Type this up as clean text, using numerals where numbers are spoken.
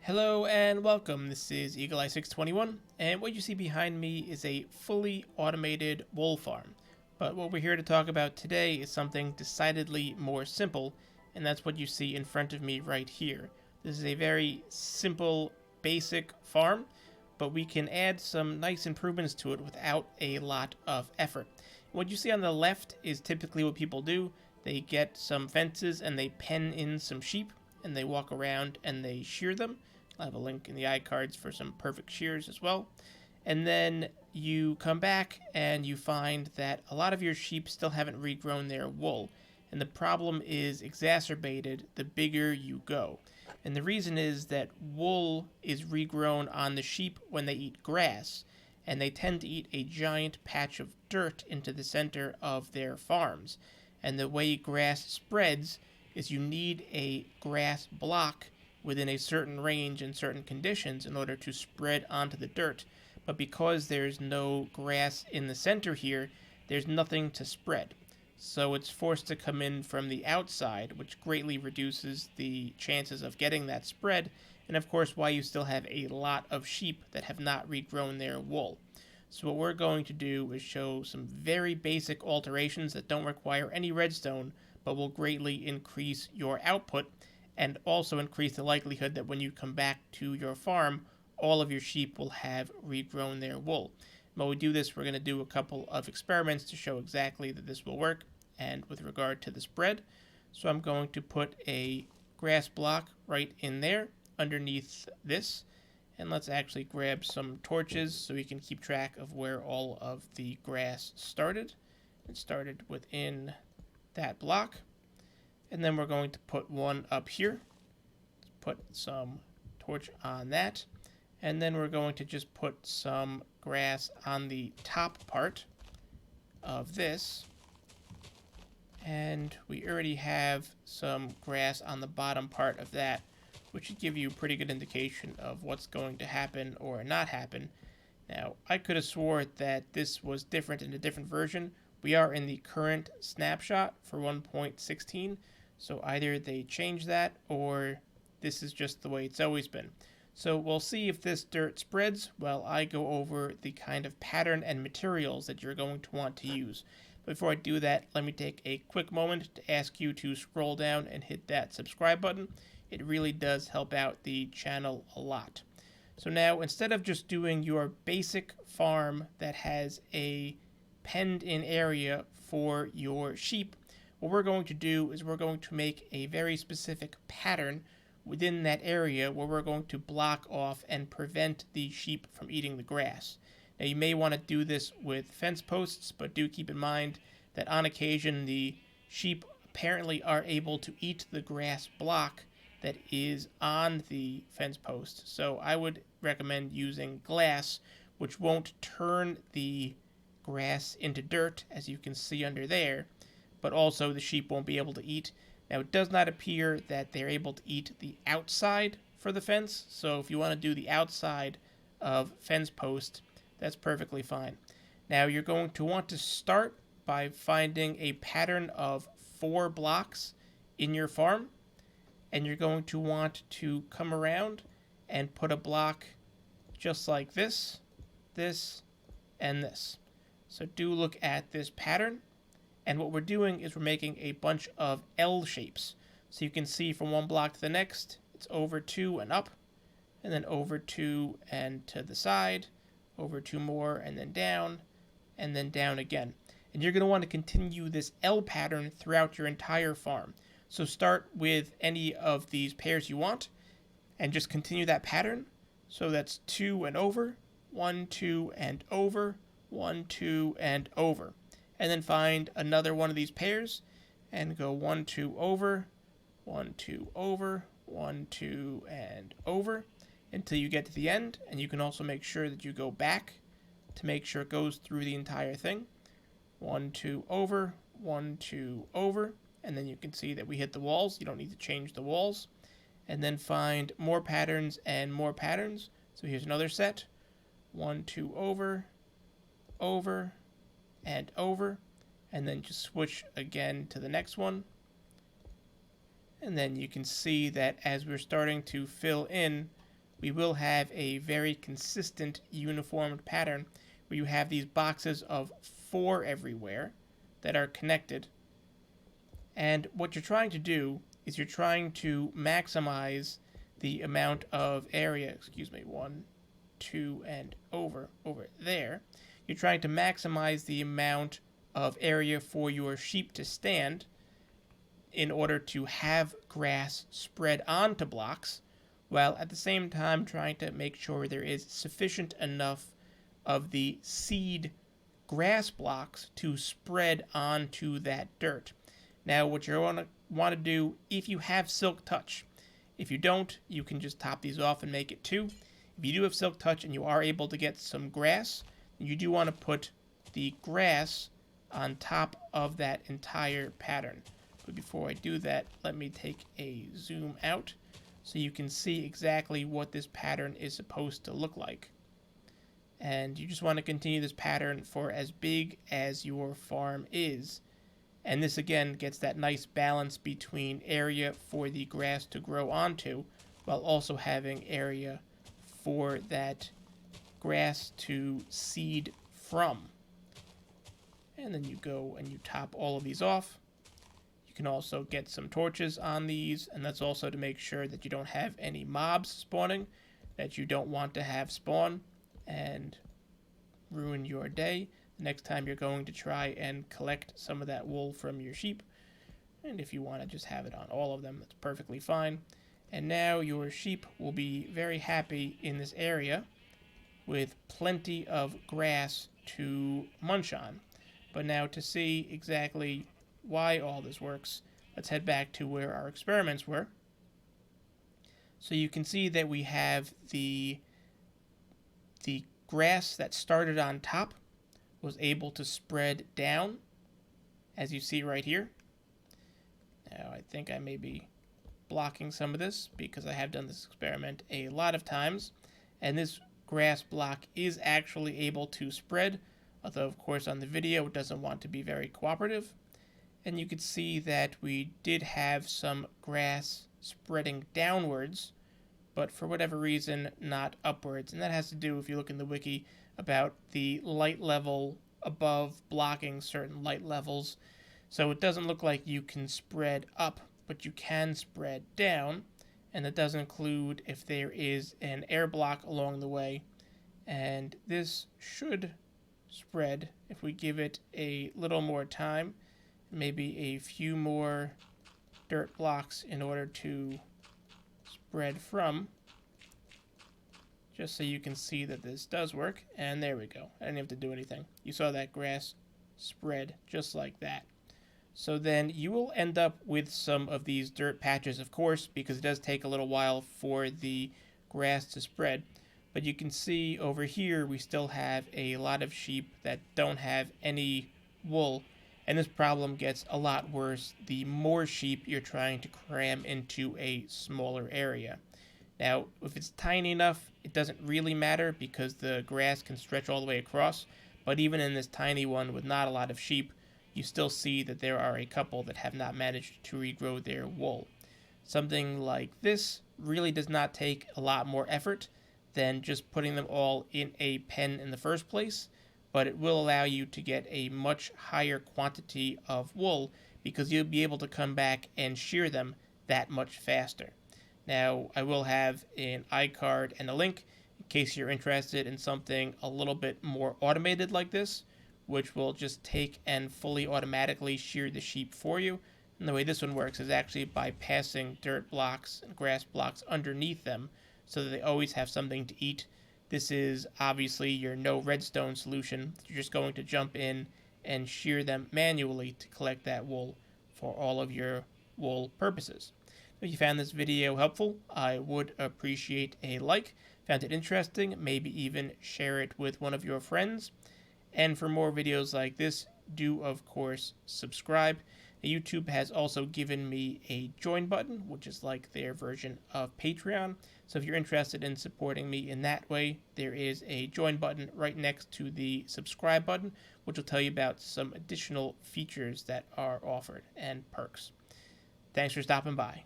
Hello and welcome. This is Eagle Eye 621, and what you see behind me is a fully automated wool farm. But what we're here to talk about today is something decidedly more simple, and that's what you see in front of me right here. This is a very simple, basic farm, but we can add some nice improvements to it without a lot of effort. What you see on the left is typically what people do. They get some fences and they pen in some sheep, and they walk around and they shear them. I'll have a link in the iCards for some perfect shears as well. And then you come back and you find that a lot of your sheep still haven't regrown their wool. And the problem is exacerbated the bigger you go. And the reason is that wool is regrown on the sheep when they eat grass. And they tend to eat a giant patch of dirt into the center of their farms. And the way grass spreads is you need a grass block within a certain range and certain conditions in order to spread onto the dirt. But because there's no grass in the center here, there's nothing to spread. So it's forced to come in from the outside, which greatly reduces the chances of getting that spread, and of course why you still have a lot of sheep that have not regrown their wool. So what we're going to do is show some very basic alterations that don't require any redstone, but will greatly increase your output and also increase the likelihood that when you come back to your farm, all of your sheep will have regrown their wool. While we do this, we're going to do a couple of experiments to show exactly that this will work, and with regard to the spread. So I'm going to put a grass block right in there underneath this, and let's actually grab some torches so we can keep track of where all of the grass started. It started within that block. And then we're going to put one up here. Put some torch on that. And then we're going to just put some grass on the top part of this. And we already have some grass on the bottom part of that, which should give you a pretty good indication of what's going to happen or not happen. Now, I could have swore that this was different in a different version. We are in the current snapshot for 1.16. So either they change that or this is just the way it's always been. So we'll see if this dirt spreads while I go over the kind of pattern and materials that you're going to want to use. Before I do that, let me take a quick moment to ask you to scroll down and hit that subscribe button. It really does help out the channel a lot. So now, instead of just doing your basic farm that has a penned in area for your sheep, what we're going to do is we're going to make a very specific pattern within that area where we're going to block off and prevent the sheep from eating the grass. Now you may want to do this with fence posts, but do keep in mind that on occasion the sheep apparently are able to eat the grass block that is on the fence post. So I would recommend using glass, which won't turn the grass into dirt, as you can see under there, but also the sheep won't be able to eat. Now, it does not appear that they're able to eat the outside for the fence, so if you want to do the outside of fence post, that's perfectly fine. Now, you're going to want to start by finding a pattern of 4 blocks in your farm, and you're going to want to come around and put a block just like this, this, and this. So do look at this pattern. And what we're doing is we're making a bunch of L shapes. So you can see from one block to the next, it's over 2 and up, and then over 2 and to the side, over 2 more, and then down again. And you're going to want to continue this L pattern throughout your entire farm. So start with any of these pairs you want, and just continue that pattern. So that's 2 and over, 1, 2, and over, 1, 2, and over. And then find another one of these pairs and go 1, 2 over, 1, 2 over, 1, 2, and over until you get to the end. And you can also make sure that you go back to make sure it goes through the entire thing. 1, 2 over, 1, 2 over, and then you can see that we hit the walls. You don't need to change the walls. And then find more patterns and more patterns. So here's another set. 1, 2 over, over, and over, and then just switch again to the next one. And then you can see that as we're starting to fill in we will have a very consistent uniformed pattern where you have these boxes of 4 everywhere that are connected. And what you're trying to do is you're trying to maximize the amount of area, 1, 2, and over there. You're trying to maximize the amount of area for your sheep to stand in order to have grass spread onto blocks, while at the same time trying to make sure there is sufficient enough of the seed grass blocks to spread onto that dirt. Now, what you want to do, if you have Silk Touch, if you don't, you can just top these off and make it 2. If you do have Silk Touch and you are able to get some grass, you do want to put the grass on top of that entire pattern. But before I do that, let me take a zoom out so you can see exactly what this pattern is supposed to look like. And you just want to continue this pattern for as big as your farm is. And this again gets that nice balance between area for the grass to grow onto while also having area for that grass to seed from. And then you go and you top all of these off. You can also get some torches on these, and that's also to make sure that you don't have any mobs spawning that you don't want to have spawn and ruin your day the next time you're going to try and collect some of that wool from your sheep. And if you want to just have it on all of them, that's perfectly fine. And now your sheep will be very happy in this area with plenty of grass to munch on. But now to see exactly why all this works, let's head back to where our experiments were. So you can see that we have the grass that started on top was able to spread down, as you see right here. Now I think I may be blocking some of this because I have done this experiment a lot of times, and this grass block is actually able to spread, although of course on the video it doesn't want to be very cooperative. And you can see that we did have some grass spreading downwards, but for whatever reason not upwards. And that has to do, if you look in the wiki, about the light level above blocking certain light levels. So it doesn't look like you can spread up, but you can spread down. And that does include if there is an air block along the way. And this should spread if we give it a little more time, maybe a few more dirt blocks in order to spread from, just so you can see that this does work. And there we go. I didn't have to do anything. You saw that grass spread just like that. So then you will end up with some of these dirt patches, of course, because it does take a little while for the grass to spread. But you can see over here we still have a lot of sheep that don't have any wool. And this problem gets a lot worse the more sheep you're trying to cram into a smaller area. Now, if it's tiny enough, it doesn't really matter because the grass can stretch all the way across. But even in this tiny one with not a lot of sheep, you still see that there are a couple that have not managed to regrow their wool. Something like this really does not take a lot more effort than just putting them all in a pen in the first place, but it will allow you to get a much higher quantity of wool because you'll be able to come back and shear them that much faster. Now, I will have an iCard and a link in case you're interested in something a little bit more automated like this, which will just take and fully automatically shear the sheep for you. And the way this one works is actually by passing dirt blocks and grass blocks underneath them so that they always have something to eat. This is obviously your no redstone solution. You're just going to jump in and shear them manually to collect that wool for all of your wool purposes. If you found this video helpful, I would appreciate a like. Found it interesting, maybe even share it with one of your friends. And for more videos like this, do of course subscribe. YouTube has also given me a join button, which is like their version of Patreon. So if you're interested in supporting me in that way, there is a join button right next to the subscribe button, which will tell you about some additional features that are offered and perks. Thanks for stopping by.